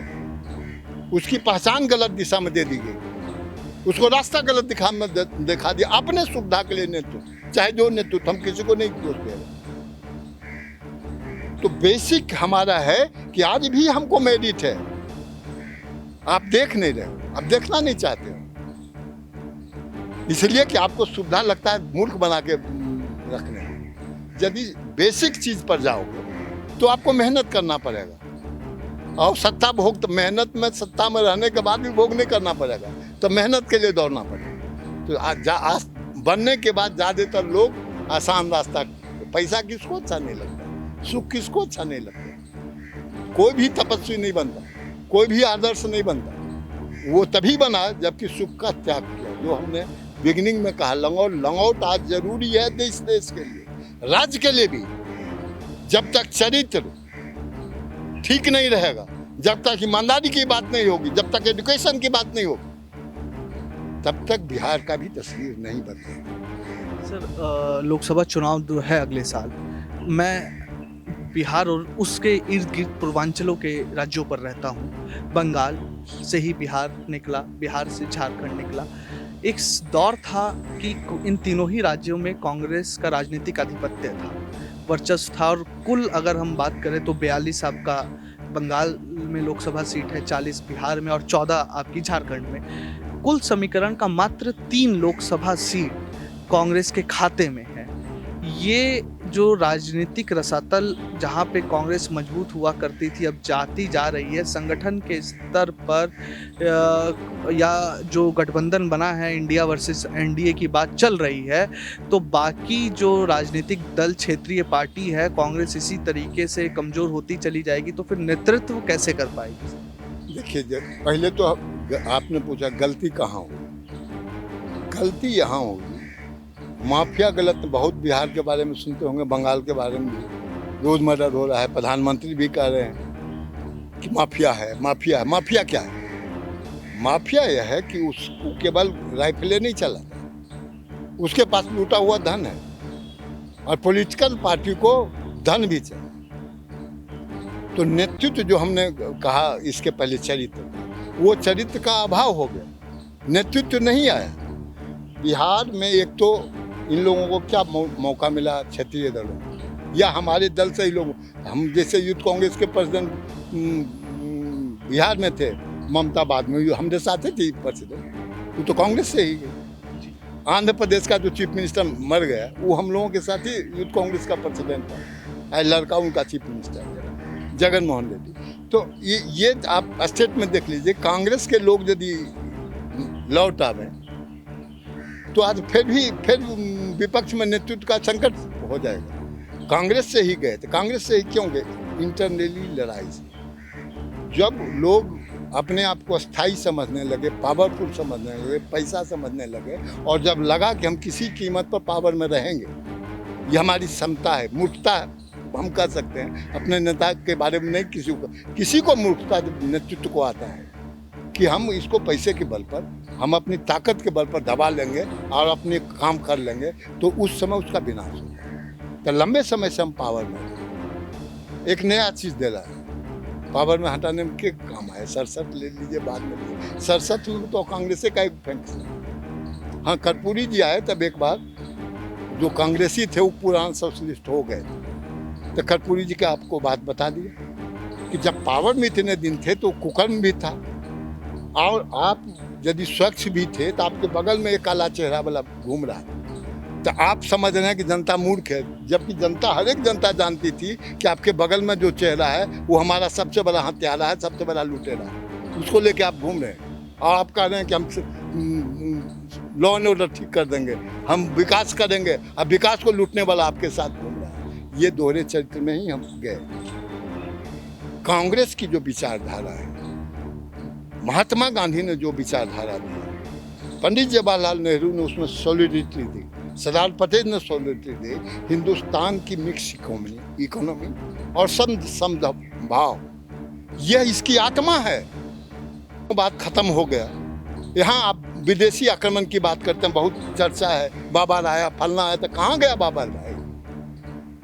उसकी पहचान गलत दिशा में दे दी गई, उसको रास्ता गलत दिखा में दिखा दिया, अपने सुविधा के लिए नेतृत्व, चाहे जो नेतृत्व, हम किसी को नहीं दोष दे रहे। तो बेसिक हमारा है कि आज भी हमको मेरिट है। आप देख नहीं रहे हो, आप देखना नहीं चाहते हो, इसलिए कि आपको सुविधा लगता है मूर्ख बना के रखने। यदि बेसिक चीज पर जाओगे तो आपको मेहनत करना पड़ेगा, और सत्ता भोग, तो मेहनत में सत्ता में रहने के बाद भी भोग नहीं करना पड़ेगा, तो मेहनत के लिए दौड़ना पड़ेगा। तो आज बनने के बाद ज़्यादातर लोग आसान रास्ता, पैसा किसको अच्छा नहीं लगता, सुख किसको अच्छा नहीं लगता। कोई भी तपस्वी नहीं बनता, कोई भी आदर्श नहीं बनता। वो तभी बना जबकि सुख का त्याग किया, जो हमने बिगिनिंग में कहा। लंगोट आज जरूरी है देश के लिए, राज्य के लिए भी। जब तक चरित्र ठीक नहीं रहेगा, जब तक ईमानदारी की बात नहीं होगी, जब तक एजुकेशन की बात नहीं होगी, तब तक बिहार का भी तस्वीर नहीं बदलेगी। सर लोकसभा चुनाव जो है अगले साल, मैं बिहार और उसके इर्द गिर्द पूर्वांचलों के राज्यों पर रहता हूँ। बंगाल से ही बिहार निकला, बिहार से झारखंड निकला। एक दौर था कि इन तीनों ही राज्यों में कांग्रेस का राजनीतिक आधिपत्य था, वर्चस्व था। और कुल अगर हम बात करें तो 42 आपका बंगाल में लोकसभा सीट है, 40 बिहार में और 14 आपकी झारखंड में। कुल समीकरण का मात्र 3 लोकसभा सीट कांग्रेस के खाते में है। ये जो राजनीतिक रसातल जहाँ पे कांग्रेस मजबूत हुआ करती थी, अब जाती जा रही है। संगठन के स्तर पर या जो गठबंधन बना है, इंडिया वर्सेस एनडीए की बात चल रही है, तो बाकी जो राजनीतिक दल, क्षेत्रीय पार्टी है, कांग्रेस इसी तरीके से कमज़ोर होती चली जाएगी, तो फिर नेतृत्व कैसे कर पाएगी? देखिए, पहले तो आपने पूछा गलती कहाँ होगी। गलती यहाँ होगी, माफिया गलत बहुत बिहार के बारे में सुनते होंगे, बंगाल के बारे में भी रोज मर्डर हो रहा है, प्रधानमंत्री भी कह रहे हैं कि माफिया है, माफिया है। माफिया क्या है? माफिया यह है कि उसको केवल राइफलें नहीं चलाता, उसके पास लूटा हुआ धन है, और पॉलिटिकल पार्टी को धन भी चाहिए। तो नेतृत्व जो हमने कहा इसके पहले चरित्र, वो चरित्र का अभाव हो गया। नेतृत्व नहीं आया। बिहार में एक तो इन लोगों को क्या मौका मिला, क्षेत्रीय दलों या हमारे दल से ही लोग, हम जैसे यूथ कांग्रेस के प्रेसिडेंट बिहार में थे, ममता बाद में हमारे साथ थी प्रेसिडेंट, वो तो कांग्रेस से ही गई। आंध्र प्रदेश का जो चीफ मिनिस्टर मर गया वो हम लोगों के साथ ही यूथ कांग्रेस का प्रेसिडेंट था, लड़का उनका चीफ मिनिस्टर जगन मोहन रेड्डी। तो ये आप स्टेट में देख लीजिए, कांग्रेस के लोग यदि लौट आवे तो आज फिर विपक्ष में नेतृत्व का संकट हो जाएगा। कांग्रेस से ही गए थे, कांग्रेस से ही क्यों गए? इंटरनली लड़ाई से। जब लोग अपने आप को स्थायी समझने लगे, पावरफुल समझने लगे, पैसा समझने लगे, और जब लगा कि हम किसी कीमत पर पावर में रहेंगे, ये हमारी क्षमता है, मूर्खता हम कह सकते हैं अपने नेता के बारे में नहीं, किसी को मूर्खता नेतृत्व को आता है कि हम इसको पैसे के बल पर, हम अपनी ताकत के बल पर दबा लेंगे और अपने काम कर लेंगे, तो उस समय उसका विनाश होगा। तो लंबे समय से हम पावर में एक नया चीज दे रहा है, पावर में हटाने में क्या काम है? 67 ले लीजिए, बाद में लीजिए, 67 लोग तो कांग्रेस का एक फैंक्स। हाँ, कर्पूरी जी आए तब एक बार, जो कांग्रेसी थे वो पुराने सोशलिस्ट हो गए। तो कर्पूरी जी का आपको बात बता दिया कि जब पावर में इतने दिन थे तो कुकर्म भी था, और आप यदि स्वच्छ भी थे तो आपके बगल में एक काला चेहरा वाला घूम रहा है, तो आप समझ रहे हैं कि जनता मूर्ख है, जबकि जनता, हर एक जनता जानती थी कि आपके बगल में जो चेहरा है वो हमारा सबसे बड़ा हत्यारा है, सबसे बड़ा लुटेरा है, उसको लेके आप घूम रहे हैं। और आप कह रहे हैं कि हम लॉ एंड ऑर्डर ठीक कर देंगे, हम विकास करेंगे, अब विकास को लूटने वाला आपके साथ घूम रहा है। ये दोहरे चरित्र में ही हम गए। कांग्रेस की जो विचारधारा है, महात्मा गांधी ने जो विचारधारा दी, पंडित जवाहरलाल नेहरू ने उसमें सॉलिडिटी दी, सरदार पटेल ने सॉलिडिटी दी, हिंदुस्तान की मिक्स इकोनॉमी और समभाव, यह इसकी आत्मा है। बात खत्म हो गया। यहाँ आप विदेशी आक्रमण की बात करते हैं, बहुत चर्चा है, बाबर आया, फलना आया, तो कहाँ गया बाबर भाई?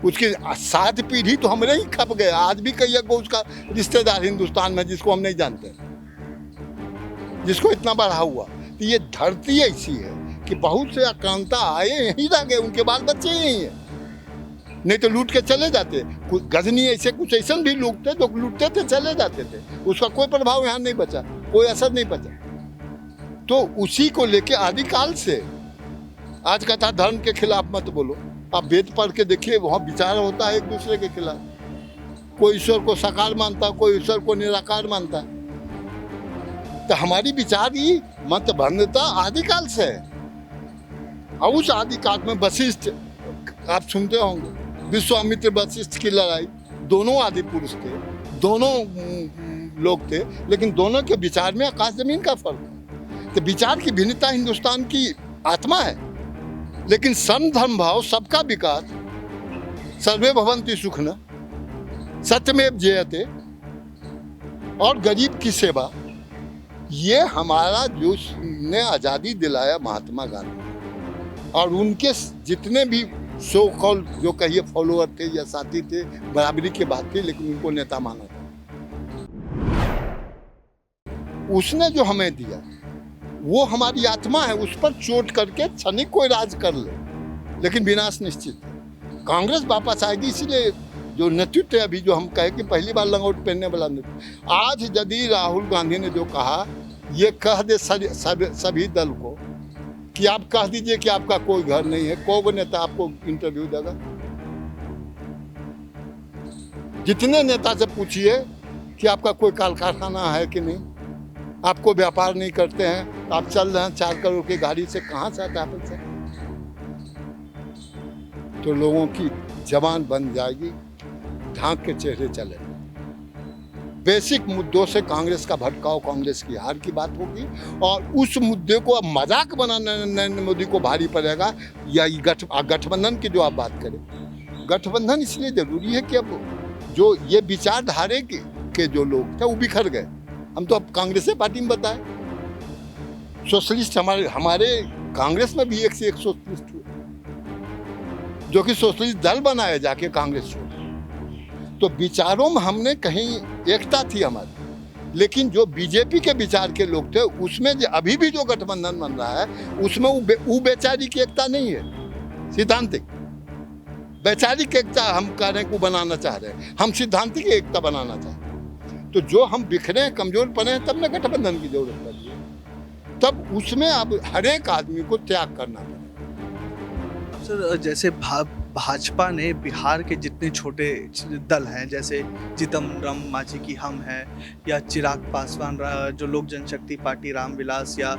उसकी 7 पीढ़ी तो हमने ही खप गया। आज भी कई उसका रिश्तेदार हिंदुस्तान में जिसको हम नहीं जानते, जिसको इतना बढ़ा हुआ। तो ये धरती ऐसी है कि बहुत से आक्रांता आए, यहीं रह गए, उनके बाल बच्चे यहीं हैं, नहीं तो लूट के चले जाते। कुछ गजनी ऐसे, कुछ ऐसे भी लोग थे जो लूटते थे, चले जाते थे, उसका कोई प्रभाव यहाँ नहीं बचा, कोई असर नहीं बचा। तो उसी को लेके आदिकाल से, आज का था धर्म के खिलाफ मत बोलो, आप वेद पढ़ के देखिए, वहाँ विचार होता है एक दूसरे के खिलाफ। कोई ईश्वर को साकार मानता, कोई ईश्वर को निराकार मानता। तो हमारी विचार ही मत भंगता आदिकाल से है। और उस आदिकाल में वशिष्ठ, आप सुनते होंगे, विश्वामित्र वशिष्ठ की लड़ाई, दोनों आदि पुरुष थे, दोनों लोग थे, लेकिन दोनों के विचार में आकाश जमीन का फर्क है। तो विचार की भिन्नता हिंदुस्तान की आत्मा है, लेकिन सम धर्म भाव, सबका विकास, सर्वे भवन्ति सुखिनः, सत्यमेव जयते, और गरीब की सेवा, ये हमारा जो ने आज़ादी दिलाया महात्मा गांधी, और उनके जितने भी सो कॉल जो कहिए फॉलोअर थे या साथी थे, बराबरी की बात थी, लेकिन उनको नेता माना था। उसने जो हमें दिया वो हमारी आत्मा है, उस पर चोट करके क्षणिक कोई राज कर ले, लेकिन विनाश निश्चित है। कांग्रेस वापस आएगी, इसलिए जो नेतृत्व है अभी, जो हम कहे कि पहली बार लंगोट पहनने वाला नेतृत्व, आज यदि राहुल गांधी ने जो कहा, ये कह दे सभी दल को कि आप कह दीजिए कि आपका कोई घर नहीं है, कौन नेता आपको इंटरव्यू देगा? जितने नेता से पूछिए कि आपका कोई काल कारखाना है कि नहीं, आपको व्यापार नहीं करते हैं, आप चल रहे हैं 4 करोड़ की गाड़ी से, कहाँ से आता है पैसा? तो लोगों की जबान बन जाएगी, ढांक के चेहरे चले। बेसिक मुद्दों से कांग्रेस का भटकाव, कांग्रेस की हार की बात होगी, और उस मुद्दे को अब मजाक बनाने नरेंद्र मोदी को भारी पड़ेगा। या गठबंधन की जो आप बात करें, गठबंधन इसलिए जरूरी है कि अब जो ये विचारधारे के जो लोग थे वो बिखर गए। हम तो अब कांग्रेस पार्टी में बताए, सोशलिस्ट हमारे कांग्रेस में भी एक से एक सोशलिस्ट हुए, जो कि सोशलिस्ट दल बनाए जाके कांग्रेस छोड़। तो विचारों में हमने कहीं एकता थी हमारी, लेकिन जो बीजेपी के विचार के लोग थे उसमें अभी भी जो गठबंधन बन रहा है उसमें वो वैचारिक एकता नहीं है, सिद्धांतिक वैचारिक एकता हम कह रहे हैं को बनाना चाह रहे हैं, हम सिद्धांतिक एकता बनाना चाह रहे हैं। तो जो हम बिखरे हैं, कमजोर पड़े हैं, तब न गठबंधन की जरूरत पड़ी है, तब उसमें अब हर एक आदमी को त्याग करना पड़ेगा। सर जैसे भाजपा ने बिहार के जितने छोटे दल हैं, जैसे चिदम्बरम मांझी की हम है, या चिराग पासवान जो लोक जनशक्ति पार्टी रामविलास, या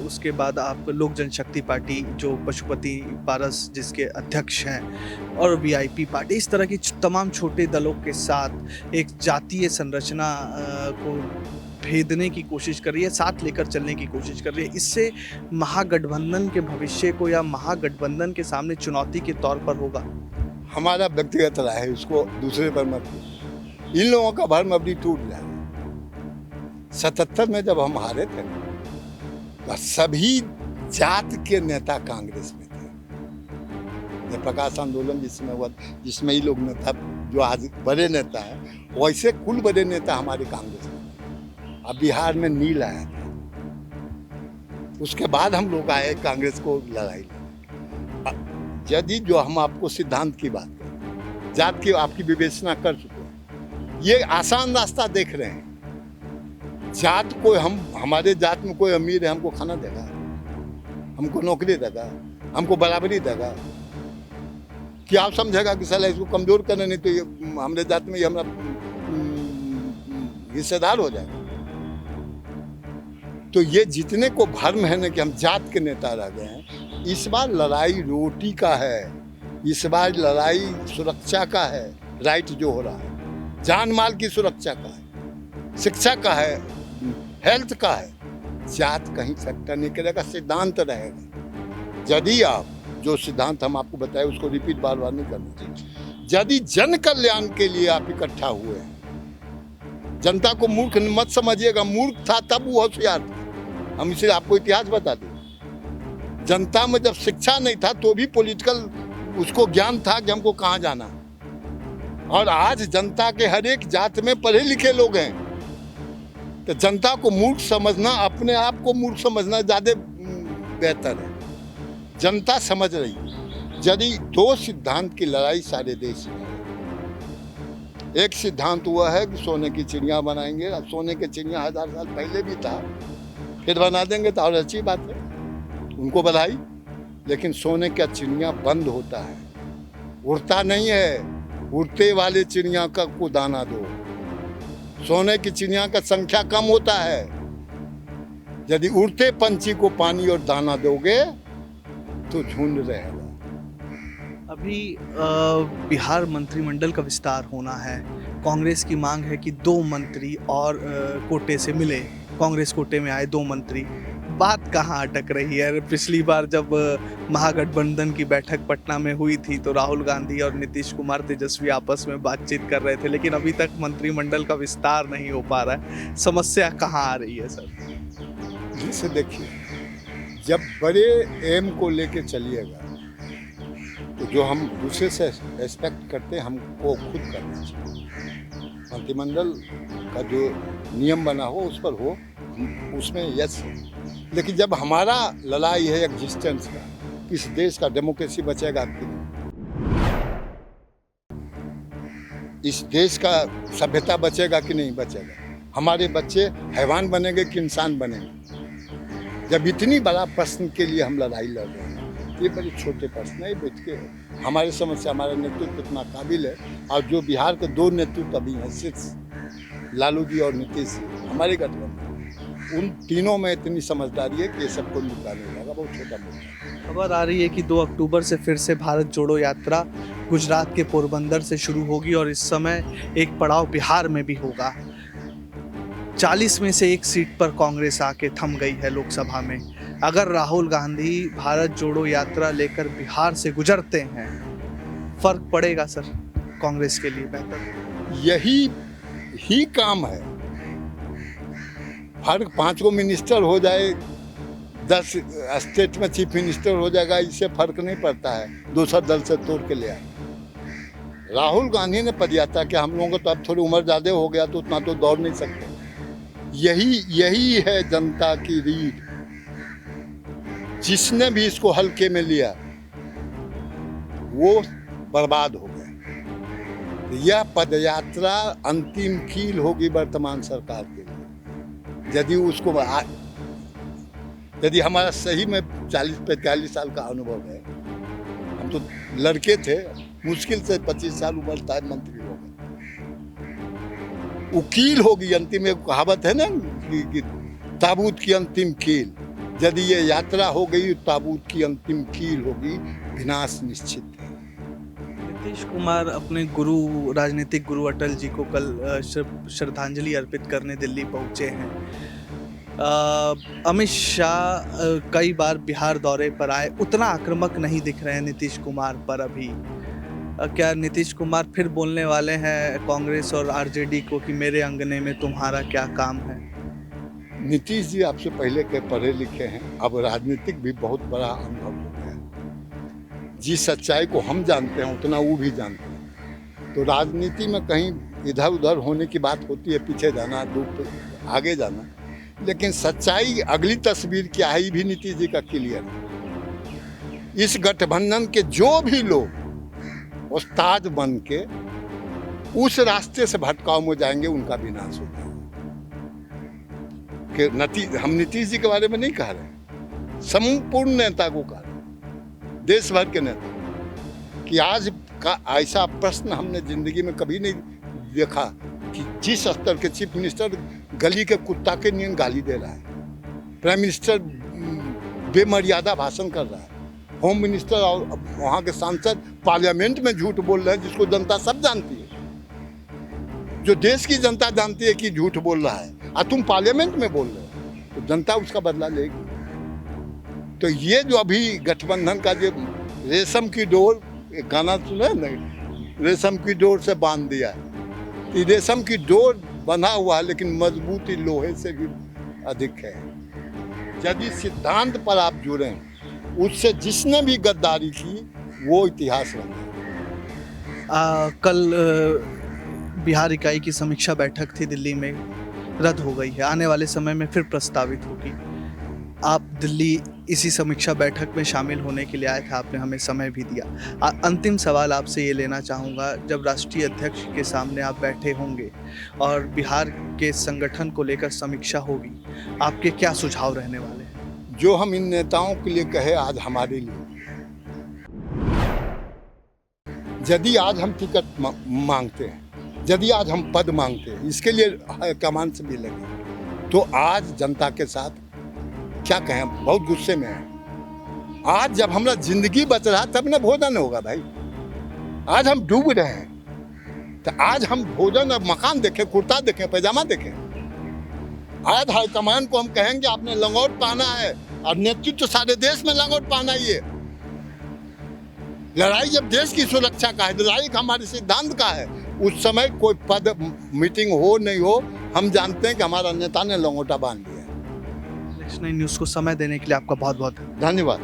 उसके बाद आप लोक जनशक्ति पार्टी जो पशुपति पारस जिसके अध्यक्ष हैं, और वीआईपी पार्टी, इस तरह की तमाम छोटे दलों के साथ एक जातीय संरचना को भेदने की कोशिश कर रही है, साथ लेकर चलने की कोशिश कर रही है। इससे महागठबंधन के भविष्य को या महागठबंधन के सामने चुनौती के तौर पर होगा। हमारा व्यक्तिगत राय है, उसको दूसरे पर मत कीजिए। इन लोगों का भरम अभी टूट जाए। 77 में जब हम हारे थे तो सभी जात के नेता कांग्रेस में थे। जब प्रकाश आंदोलन जिसमें हुआ, जिसमें ही लोग नेता जो आज बड़े नेता हैं, वैसे कुल बड़े नेता हमारे कांग्रेस में। अब बिहार में नील आया था, उसके बाद हम लोग आए कांग्रेस को लड़ाई। यदि जो हम आपको सिद्धांत की बात करें, जात की आपकी विवेचना कर चुके हैं, ये आसान रास्ता देख रहे हैं। जात को हमारे जात में कोई अमीर है, हमको खाना देगा, हमको नौकरी देगा, हमको बराबरी देगा, कि आप समझेगा कि साला इसको कमजोर करना, नहीं तो ये हमारे जात में ये हमारा हिस्सेदार हो जाएगा। तो ये जितने को भ्रम है ना कि हम जात के नेता रह गए हैं, इस बार लड़ाई रोटी का है, इस बार लड़ाई सुरक्षा का है। राइट जो हो रहा है, जान माल की सुरक्षा का है, शिक्षा का है, हेल्थ का है। जात कहीं फैक्टर नहीं करेगा, सिद्धांत रहेगा। यदि आप जो सिद्धांत हम आपको बताए उसको रिपीट बार बार नहीं करना चाहिए। यदि जन कल्याण के लिए आप इकट्ठा हुए हैं, जनता को मूर्ख मत समझिएगा, मूर्ख था तब वो होशियार था। हम इसे आपको इतिहास बता दें। जनता में जब शिक्षा नहीं था तो भी पॉलिटिकल उसको ज्ञान था कि हमको कहाँ जाना, और आज जनता के हर एक जात में पढ़े लिखे लोग हैं। तो जनता को मूर्ख समझना, अपने आप को मूर्ख समझना ज़्यादा बेहतर है। जनता समझ रही है। यदि दो सिद्धांत की लड़ाई सारे देश में है, एक सिद्धांत हुआ है कि सोने की चिड़िया बनाएंगे। अब सोने की चिड़िया 1000 साल पहले भी था, फिर बना देंगे तो और अच्छी बात है, उनको बधाई। लेकिन सोने का चिड़िया बंद होता है, उड़ता नहीं है। उड़ते वाले चिड़िया का को दाना दो। सोने की चिड़िया का संख्या कम होता है। यदि उड़ते पंछी को पानी और दाना दोगे तो झुंड रहेगा। अभी बिहार मंत्रिमंडल का विस्तार होना है। कांग्रेस की मांग है कि 2 मंत्री और कोटे से मिले, कांग्रेस कोटे में आए 2 मंत्री। बात कहाँ अटक रही है? पिछली बार जब महागठबंधन की बैठक पटना में हुई थी तो राहुल गांधी और नीतीश कुमार तेजस्वी आपस में बातचीत कर रहे थे, लेकिन अभी तक मंत्रिमंडल का विस्तार नहीं हो पा रहा है। समस्या कहाँ आ रही है सर? जिसे देखिए, जब बड़े एम को लेके चलिएगा तो जो हम दूसरे से एक्सपेक्ट करते हैं हमको खुद करना चाहिए। मंत्रिमंडल का जो नियम बना हो उस पर हो, उसमें यस है। लेकिन जब हमारा लड़ाई है एग्जिस्टेंस का, इस देश का डेमोक्रेसी बचेगा कि नहीं, इस देश का सभ्यता बचेगा कि नहीं बचेगा, हमारे बच्चे हैवान बनेंगे कि इंसान बनेंगे। जब इतनी बड़ा प्रश्न के लिए हम लड़ाई लड़ रहे हैं, ये बड़े छोटे प्रश्न है। बैठ के हमारे समझ से हमारा नेतृत्व कितना काबिल है, और जो बिहार के 2 नेतृत्व अभी हैं, सिर्फ लालू जी और नीतीश जी, हमारे गठबंधन, उन तीनों में इतनी समझदारी है कि ये सबको मुद्दा नहीं लगा, बहुत छोटा मुद्दा। खबर आ रही है कि 2 अक्टूबर से फिर से भारत जोड़ो यात्रा गुजरात के पोरबंदर से शुरू होगी, और इस समय एक पड़ाव बिहार में भी होगा। 40 में से 1 सीट पर कांग्रेस आके थम गई है लोकसभा में। अगर राहुल गांधी भारत जोड़ो यात्रा लेकर बिहार से गुजरते हैं, फर्क पड़ेगा सर कांग्रेस के लिए? बेहतर यही काम है। फर्क 5 को मिनिस्टर हो जाए, 10 स्टेट में चीफ मिनिस्टर हो जाएगा, इससे फर्क नहीं पड़ता है। दूसरा दल से तोड़ के ले आए। राहुल गांधी ने पदयात्रा किया। हम लोगों को तो अब थोड़ी उम्र ज़्यादा हो गया तो उतना तो दौड़ नहीं सकते। यही है जनता की रीढ़। जिसने भी इसको हल्के में लिया वो बर्बाद हो गया। तो यह पदयात्रा अंतिम कील होगी वर्तमान सरकार के लिए। यदि हमारा सही में 40-45 साल का अनुभव है, हम तो लड़के थे, मुश्किल से 25 साल उम्र था, मंत्री हो गए। वो कील होगी अंतिम। एक कहावत है ना कि ताबूत की अंतिम कील। यदि ये यात्रा हो गई, ताबूत की अंतिम कील होगी, विनाश निश्चित है। नीतीश कुमार अपने गुरु, राजनीतिक गुरु अटल जी को कल श्रद्धांजलि अर्पित करने दिल्ली पहुंचे हैं। अमित शाह कई बार बिहार दौरे पर आए, उतना आक्रामक नहीं दिख रहे हैं नीतीश कुमार पर अभी। क्या नीतीश कुमार फिर बोलने वाले हैं कांग्रेस और आरजेडी को कि मेरे अंगने में तुम्हारा क्या काम है? नीतीश जी आपसे पहले के पढ़े लिखे हैं, अब राजनीतिक भी बहुत बड़ा अनुभव हो गया। जिस सच्चाई को हम जानते हैं उतना वो भी जानते हैं। तो राजनीति में कहीं इधर उधर होने की बात होती है, पीछे जाना, आगे जाना, लेकिन सच्चाई अगली तस्वीर क्या है, ये भी नीतीश जी का क्लियर है। इस गठबंधन के जो भी लोग उस्ताद बन के उस रास्ते से भटकाव में जाएंगे, उनका विनाश हो जाएगा। हम नीतीश जी के बारे में नहीं कह रहे, संपूर्ण नेता को कह रहे, देश भर के नेता, कि आज का ऐसा प्रश्न हमने जिंदगी में कभी नहीं देखा कि जिस स्तर के चीफ मिनिस्टर गली के कुत्ता के नियन गाली दे रहा है, प्राइम मिनिस्टर बेमर्यादा भाषण कर रहा है, होम मिनिस्टर और वहाँ के सांसद पार्लियामेंट में झूठ बोल रहे हैं, जिसको जनता सब जानती है, जो देश की जनता जानती है कि झूठ बोल रहा है, और तुम पार्लियामेंट में बोल रहे हो, तो जनता उसका बदला लेगी। तो ये जो अभी गठबंधन का जो रेशम की डोर, एक गाना सुना है ना, रेशम की डोर से बांध दिया है, तो रेशम की डोर बना हुआ है, लेकिन मजबूती लोहे से भी अधिक है। यदि सिद्धांत पर आप जुड़े, उससे जिसने भी गद्दारी की वो इतिहास बन गया। कल बिहार इकाई की समीक्षा बैठक थी दिल्ली में, रद्द हो गई है, आने वाले समय में फिर प्रस्तावित होगी। आप दिल्ली इसी समीक्षा बैठक में शामिल होने के लिए आए थे, आपने हमें समय भी दिया। अंतिम सवाल आपसे ये लेना चाहूँगा, जब राष्ट्रीय अध्यक्ष के सामने आप बैठे होंगे और बिहार के संगठन को लेकर समीक्षा होगी, आपके क्या सुझाव रहने वाले हैं? जो हम इन नेताओं के लिए कहे, आज हमारे लिए, यदि आज हम टिकट मांगते हैं, यदि आज हम पद मांगते हैं, इसके लिए कमान से भी लगे, तो आज जनता के साथ क्या कहें, बहुत गुस्से में है। आज जब हमारा जिंदगी बच रहा तब ना भोजन होगा भाई। आज हम डूब रहे हैं, तो आज हम भोजन और मकान देखें, कुर्ता देखें, पैजामा देखें। आज हाईकमान को हम कहेंगे आपने लंगोट पहना है, और नेतृत्व तो सारे देश में लंगोट पहना ही है। लड़ाई जब देश की सुरक्षा का है, लड़ाई हमारे सिद्धांत का है, उस समय कोई पद मीटिंग हो नहीं हो, हम जानते हैं कि हमारा नेता ने लंगोटा बांध लिया। नेक्स्ट 9 न्यूज़ को समय देने के लिए आपका बहुत बहुत धन्यवाद।